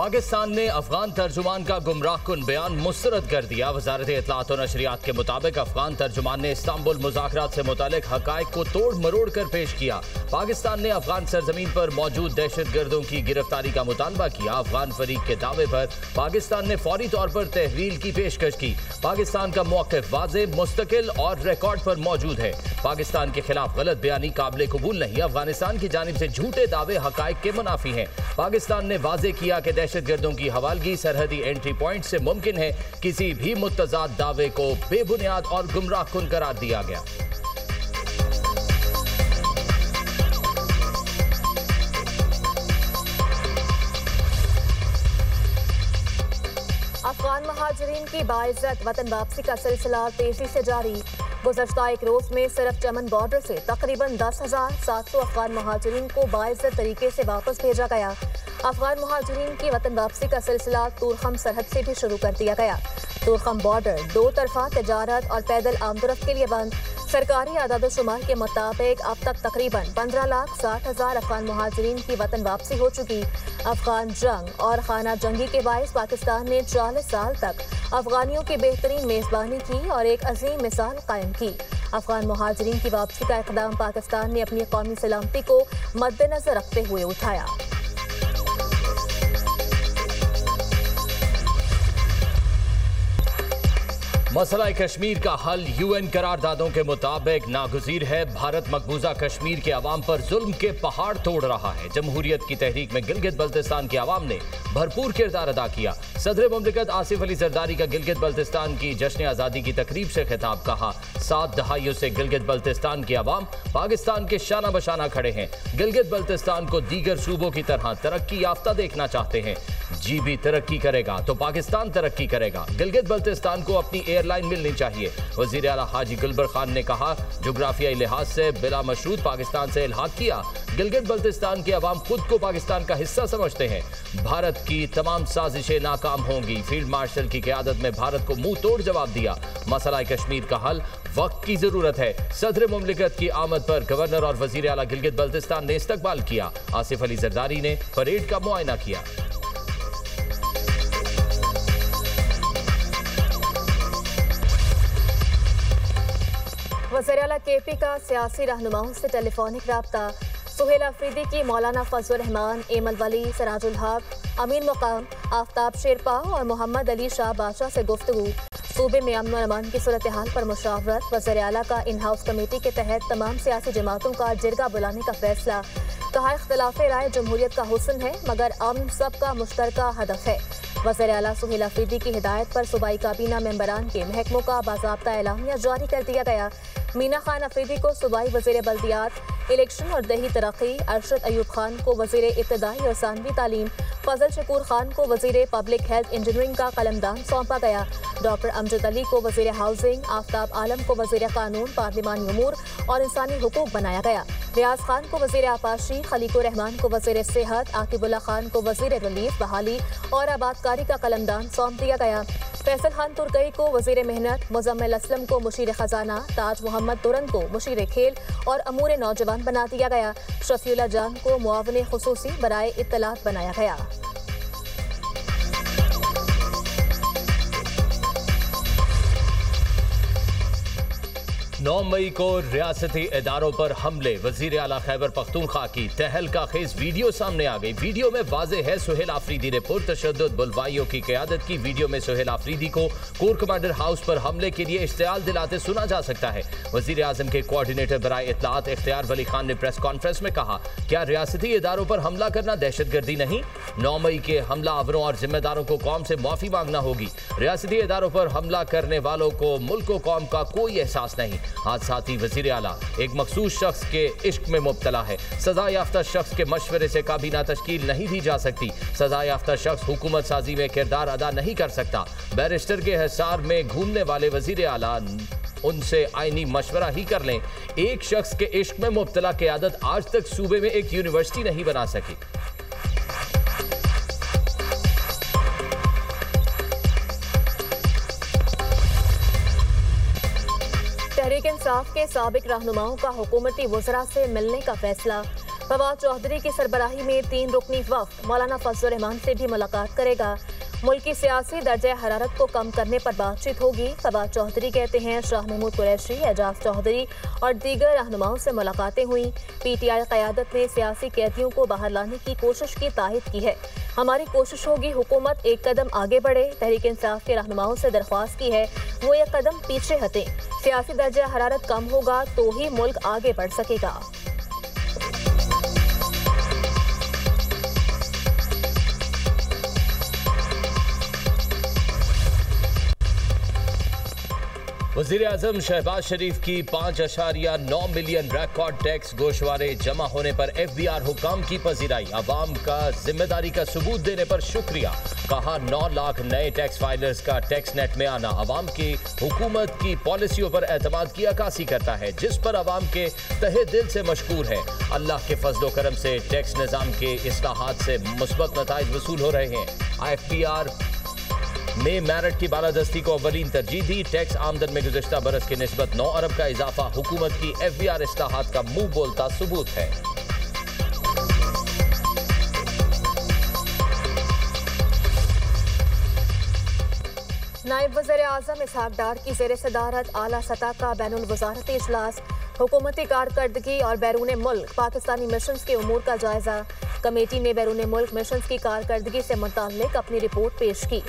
पाकिस्तान ने अफगान तर्जुमान का गुमराहकुन बयान मुस्तरद कर दिया। वजारत इत्तलात और नशरियात के मुताबिक अफगान तर्जुमान ने इस्तांबुल मुज़ाकरात से मुतालिक हक़ाइक़ को तोड़ मरोड़ कर पेश किया। पाकिस्तान ने अफगान सरजमीन पर मौजूद दहशतगर्दों की गिरफ्तारी का मुतालबा किया। अफगान फरीक के दावे पर पाकिस्तान ने फौरी तौर पर तहवील की पेशकश की। पाकिस्तान का मौक़िफ़ वाज़ेह, मुस्तकिल और रिकॉर्ड पर मौजूद है। पाकिस्तान के खिलाफ गलत बयानी काबिल कबूल नहीं। अफगानिस्तान की जानिब से झूठे दावे हक़ाइक़ के मुनाफी हैं। पाकिस्तान ने वाज़ेह किया कि दहशतगर्दों की हवालगी सरहदी एंट्री पॉइंट से मुमकिन है। किसी भी मुतज़ाद दावे को बेबुनियाद और गुमराहकुन करार दिया गया। अफगान महाजरीन की बाइज्जत वतन वापसी का सिलसिला तेजी से जारी। गुज़श्ता एक रोज़ में सिर्फ चमन बॉर्डर से तकरीबन 10,700 अफगान महाजरीन को बाइज्जत तरीके से वापस भेजा गया। अफगान महाजरीन की वतन वापसी का सिलसिला तुरखम सरहद से भी शुरू कर दिया गया। तुरखम बॉर्डर दो तरफा तजारत और पैदल आमदरफ्त के लिए बंद। सरकारी आदाद-ओ-शुमार के मुताबिक अब तक तकरीबन 15,60,000 अफगान महाजरीन की वतन वापसी हो चुकी। अफगान जंग और खाना जंगी के बायस पाकिस्तान ने 40 साल तक अफगानियों की बेहतरीन मेज़बानी की और एक अजीम मिसाल कायम की। अफगान महाजरीन की वापसी का इक़दाम पाकिस्तान ने अपनी कौमी सलामती को मद्देनजर रखते हुए उठाया। मसला कश्मीर का हल यूएन करारदादों के मुताबिक नागुज़ीर है। भारत मकबूजा कश्मीर के अवाम पर जुल्म के पहाड़ तोड़ रहा है। जमहूरियत की तहरीक में गिलगित बल्तिस्तान के अवाम ने भरपूर किरदार अदा किया। सदर मुमलिकत आसिफ अली जरदारी का गिलगित बल्तिस्तान की जश्न आज़ादी की तकरीब से खिताब। कहा, 7 दहाइयों से गिलगित बल्तिस्तान के अवाम पाकिस्तान के शाना बशाना खड़े हैं। गिलगित बल्तिस्तान को दीगर सूबों की तरह तरक्की याफ्ता देखना चाहते हैं। जी भी तरक्की करेगा तो पाकिस्तान तरक्की करेगा। गिलगित बल्तिस्तान को अपनी एयरलाइन मिलनी चाहिए। वज़ीर आला हाजी गुलबर खान ने कहा, जोग्राफियाई लिहाज से बिला मशरूत पाकिस्तान से इल्हाक किया। गिलगित बल्तिस्तान के अवाम खुद को पाकिस्तान का हिस्सा समझते हैं। भारत की तमाम साजिशें नाकाम होंगी। फील्ड मार्शल की क़यादत में भारत को मुंह तोड़ जवाब दिया। मसला कश्मीर का हल वक्त की जरूरत है। सदर मुमलिकत की आमद पर गवर्नर और वज़ीर आला गिलगित बल्तिस्तान ने इस्तकबाल किया। आसिफ अली जरदारी ने परेड का मुआयना किया। वज़ीर आला केपी का सियासी रहनुमाओं से टेलीफोनिक राब्ता। सुहेल अफरीदी की मौलाना फजल रहमान, एमल वली, सिराजुल हक, अमीन मुकाम, आफ्ताब शेरपा और मोहम्मद अली शाह बादशाह से गुफ्तगू। सूबे में अमन और अमान की सूरत हाल पर मुशावरत। वज़ीर आला का इन हाउस कमेटी के तहत तमाम सियासी जमातों का जिरगा बुलाने का फैसला। कहा, इख्तिलाफ राय जमहूरियत का हुस्न है मगर अमन सबका मुश्तरका हदफ है। वज़ीर आला सुहेल अफरीदी की हिदायत पर सूबाई काबीना मेंबरान के महकमों का बाज़ाब्ता एलामिया जारी कर दिया गया। मीना खान अफरीदी को सूबाई वज़ीर बल्दियात, इलेक्शन और दही तरक्की, अरशद अयूब खान को वज़ीर इब्तदाई और सानवी तालीम, फजल शकूर खान को वज़ीर पब्लिक हेल्थ इंजीनियरिंग का कलमदान सौंपा गया। डॉक्टर अमजद अली को वज़ीर हाउसिंग, आफ्ताब आलम को वज़ीर कानून, पार्लिमानी उमूर और इंसानी हुकूक बनाया गया। रियाज खान को वज़ीर आपाशी, खलीकुर रहमान को वज़ीर सेहत, आकिबुल्ला खान को वज़ीर रिलीफ, बहाली और आबादकारी का कलमदान सौंप दिया गया। फैसल खान तुर्कई को वज़ीर मेहनत, मुज़म्मिल असलम को मुशीर खजाना, ताज मोहम्मद तुरंत को मुशीर खेल और अमूर नौजवान बना दिया गया। शफीउल्लाह जान को मुआविन खुसूसी बराए इत्तलात बनाया गया। 9 मई को रियासती इदारों पर हमले। वज़ीर आला खैबर पख्तूनख्वा की तहलका खेज वीडियो सामने आ गई। वीडियो में वाज़ेह है सुहेल आफरीदी ने पुरतशद्दुद बुलवाइयों की क़यादत की। वीडियो में सुहेल आफरीदी को कोर कमांडर हाउस पर हमले के लिए इश्तियाल दिलाते सुना जा सकता है। वज़ीर आज़म के कोऑर्डिनेटर बराए इत्तलात इख्तियार वली खान ने प्रेस कॉन्फ्रेंस में कहा, क्या रियासती इदारों पर हमला करना दहशतगर्दी नहीं? 9 मई के हमला आवरों और जिम्मेदारों को कौम से माफ़ी मांगना होगी। रियासती इदारों पर हमला करने वालों को मुल्क व कौम का कोई एहसास नहीं। आज साथ ही वज़ीर आला एक मखसूस शख्स के इश्क में मुब्तला है। सजा याफ्ता शख्स के मशवरे से काबीना तश्कील नहीं दी जा सकती। सजा याफ्ता शख्स हुकूमत साजी में किरदार अदा नहीं कर सकता। बैरिस्टर के हिसार में घूमने वाले वज़ीर आला उनसे आईनी मशवरा ही कर लें। एक शख्स के इश्क में मुब्तला क़यादत आज तक सूबे में एक यूनिवर्सिटी नहीं बना सकी। तहरीक इंसाफ के साबिक रहनुमाओं का हुकूमती वज़रा से मिलने का फैसला। फवाद चौधरी की सरबराही में 3 रुकनी वफ्द मौलाना फजल रहमान से भी मुलाकात करेगा। मुल्की सियासी दर्जा हरारत को कम करने पर बातचीत होगी। फवाद चौधरी कहते हैं शाह महमूद कुरैशी, एजाज चौधरी और दीगर रहनुमाओं से मुलाकातें हुई। PTI क़यादत ने सियासी कैदियों को बाहर लाने की कोशिश की तारीफ की है। हमारी कोशिश होगी हुकूमत एक कदम आगे बढ़े। तहरीक इंसाफ के रहनुमाओं से दरख्वास्त की है वो एक कदम पीछे हटें। सियासी दर्जा हरारत कम होगा तो ही मुल्क आगे बढ़ सकेगा। वज़ीर-ए-आज़म शहबाज शरीफ की 5.9 मिलियन रिकॉर्ड टैक्स गोशवारे जमा होने पर FBR हुकाम की पजीराई। अवाम का जिम्मेदारी का सबूत देने पर शुक्रिया। कहा 9 लाख नए टैक्स फाइलर्स का टैक्स नेट में आना अवाम की हुकूमत की पॉलिसियों पर एतमाद की अक्कासी करता है, जिस पर अवाम के तहे दिल से मशकूर है। अल्लाह के फजलो करम से टैक्स निज़ाम के इस्लाहात से मुस्बत नताइज वसूल हो रहे हैं। IFPR में मेरिट की बालादस्ती को अव्वलीन तरजीह दी। टैक्स आमदन में गुज़िश्ता बरस के निस्बत 9 अरब का इजाफा हुकूमत की FBR इस्लाहात का मुंह बोलता सबूत है। नायब वज़ीर-ए-आज़म इसहाक डार की ज़ेर सदारत आला सतह का बैनुल वज़ारती इजलास। हुकूमती कारकर्दगी और बैरून मुल्क पाकिस्तानी मिशंस के उमूर का जायजा। कमेटी ने बैरून मुल्क मिशंस की कारकर्दगी से मुताल्लिक अपनी रिपोर्ट पेश की।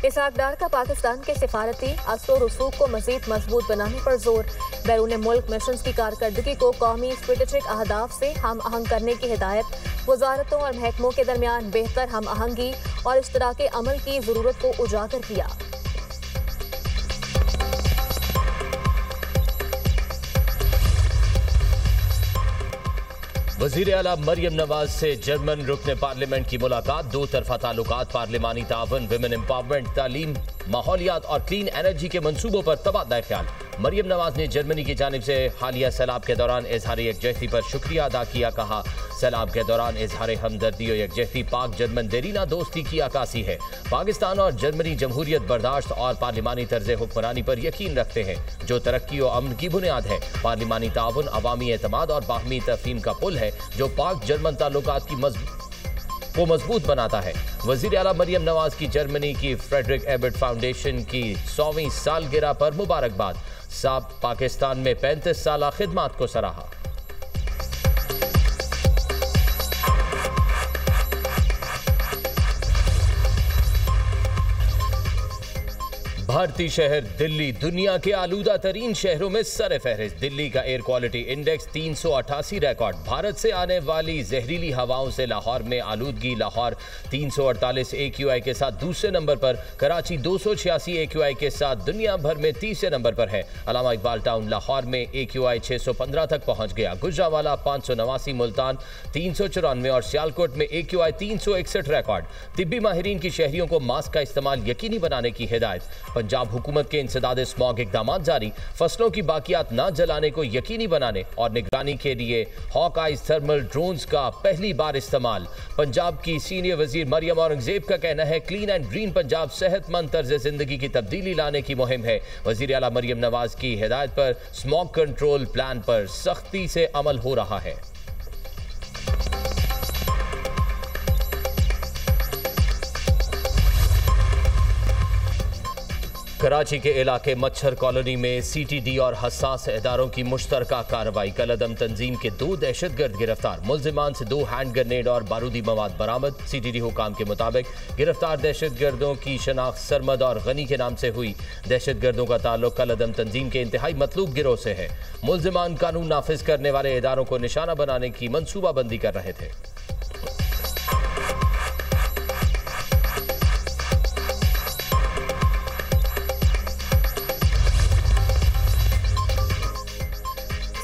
इसहाक डार का पाकिस्तान के सिफारती असर रसूख को मज़ीद मजबूत बनाने पर जोर। बैरून मुल्क मिशंस की कारकर्दगी को कौमी स्ट्रेटेजिक अहदाफ से हम आहंग करने की हिदायत। वजारतों और महकमों के दरमियान बेहतर हम आहंगी और इश्तराके अमल की ज़रूरत को उजागर किया। वज़ीर आला मरियम नवाज से जर्मन रुकन पार्लियामेंट की मुलाकात। 2 तरफा ताल्लुकात, पार्लिमानी तावन, विमेन एम्पावरमेंट, तालीम, माहौलियात और क्लीन एनर्जी के मंसूबों पर तबादला ख्याल। मरियम नवाज ने जर्मनी की जानिब से हालिया सैलाब के दौरान इजहार यकजहती पर शुक्रिया अदा किया। कहा सैलाब के दौरान इजहार हमदर्दी और यकजहती पाक जर्मन देरीना दोस्ती की अक्कासी है। पाकिस्तान और जर्मनी जमहूरियत बर्दाश्त और पार्लिमानी तर्ज हुक्मरानी पर यकीन रखते हैं, जो तरक्की और अमन की बुनियाद है। पार्लिमानी ताउन अवामी एतमाद और बाहमी तफहीम का पुल है, जो पाक जर्मन ताल्लुकात की को मजबूत बनाता है। वज़ीर आला मरियम नवाज की जर्मनी की फ्रेडरिक एबर्ट फाउंडेशन की 100वीं सालगिरह पर मुबारकबाद। साब पाकिस्तान में 35 साला खिदमात को सराहा। भारतीय शहर दिल्ली दुनिया के आलूदा तरीन शहरों में सर फहरिस्त। दिल्ली का air quality index 388 record. Bharat से आने वाली जहरीली हवाओं से लाहौर में आलूदगी। लाहौर 348 AQI के साथ दूसरे नंबर पर, कराची 286 AQI के साथ दुनिया भर में तीसरे नंबर पर है। अल्लामा इकबाल टाउन लाहौर में AQI 615 तक पहुंच गया। गुजरावाला 589, मुल्तान 394 और सियालकोट में AQI 361 रिकॉर्ड। तिब्बी माहिरीन की शहरियों को मास्क का इस्तेमाल यकीनी बनाने की हिदायत। पंजाब हुकूमत के इंसदाद स्मॉग इक़दामात जारी। फसलों की बाकियात न जलाने को यकीनी बनाने और निगरानी के लिए हॉक आइज थर्मल ड्रोन्स का पहली बार इस्तेमाल। पंजाब की सीनियर वजीर मरियम औरंगजेब का कहना है क्लीन एंड ग्रीन पंजाब सेहतमंद तर्ज जिंदगी की तब्दीली लाने की मुहिम है। वजीर आला मरियम नवाज की हिदायत पर स्मॉग कंट्रोल प्लान पर सख्ती से अमल हो रहा है। कराची के इलाके मच्छर कॉलोनी में CTD और हसास इदारों की मुश्तरका कार्रवाई। कलअदम तंजीम के 2 दहशतगर्द गिरफ्तार। मुल्जिमान से 2 हैंड ग्रेनेड और बारूदी मवाद बरामद। CTD हुकाम के मुताबिक गिरफ्तार दहशतगर्दों की शनाख्त सरमद और गनी के नाम से हुई। दहशतगर्दों का ताल्लुक कलअदम तंजीम के इंतहाई मतलूब गिरोह से है। मुल्जिमान कानून नाफिज करने वाले इदारों को निशाना बनाने की मनसूबाबंदी कर रहे थे।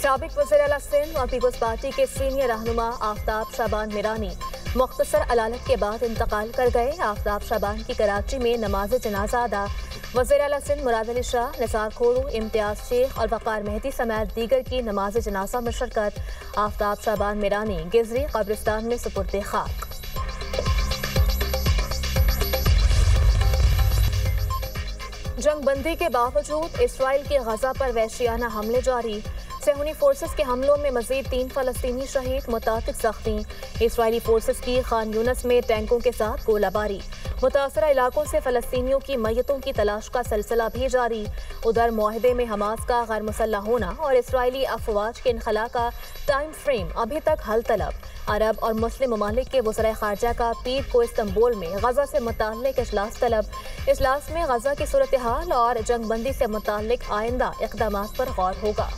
साबिक वज़ीर आला सिंध और पीपल्स पार्टी के सीनियर रहनुमा आफ्ताब शाबान मिरानी मुख्तसर अलालत के बाद इंतकाल कर गए। आफ्ताब शाबान की कराची में नमाज जनाजा अदा। वज़ीर आला सिंध मुराद अली शाह, निसार खोड़ू, इम्तियाज शेख और वक़ार मेहदी समेत दीगर की नमाज जनाजा में शिरकत। आफ्ताब शाबान मिरानी गिजरी कब्रिस्तान में सुपुर्द खाक। जंग बंदी के बावजूद इसराइल के गजा पर वहशियाना हमले जारी। सेहूनी फोर्सेस के हमलों में मजीद 3 फलस्तीनी शहीद, मुतातिक जख्मी। इसराइली फोर्सेस की खान यूनस में टैंकों के साथ गोलाबारी। मुतासरा इलाकों से फलस्तीनियों की मैयतों की तलाश का सिलसिला भी जारी। उधर मुआहदे में हमास का गैर मुसल्लह होना और इसराइली अफवाज के इनखला का टाइम फ्रेम अभी तक हल तलब। अरब और मुस्लिम ममालिक के वज़ीर ख़ारजा का पीर को इस्तंबुल में गज़ा से मुताल्लिक़ इजलास तलब। इजलास में गज़ा की सूरत हाल और जंगबंदी से मुताल्लिक़ आइंदा इक़दामात पर गौर होगा।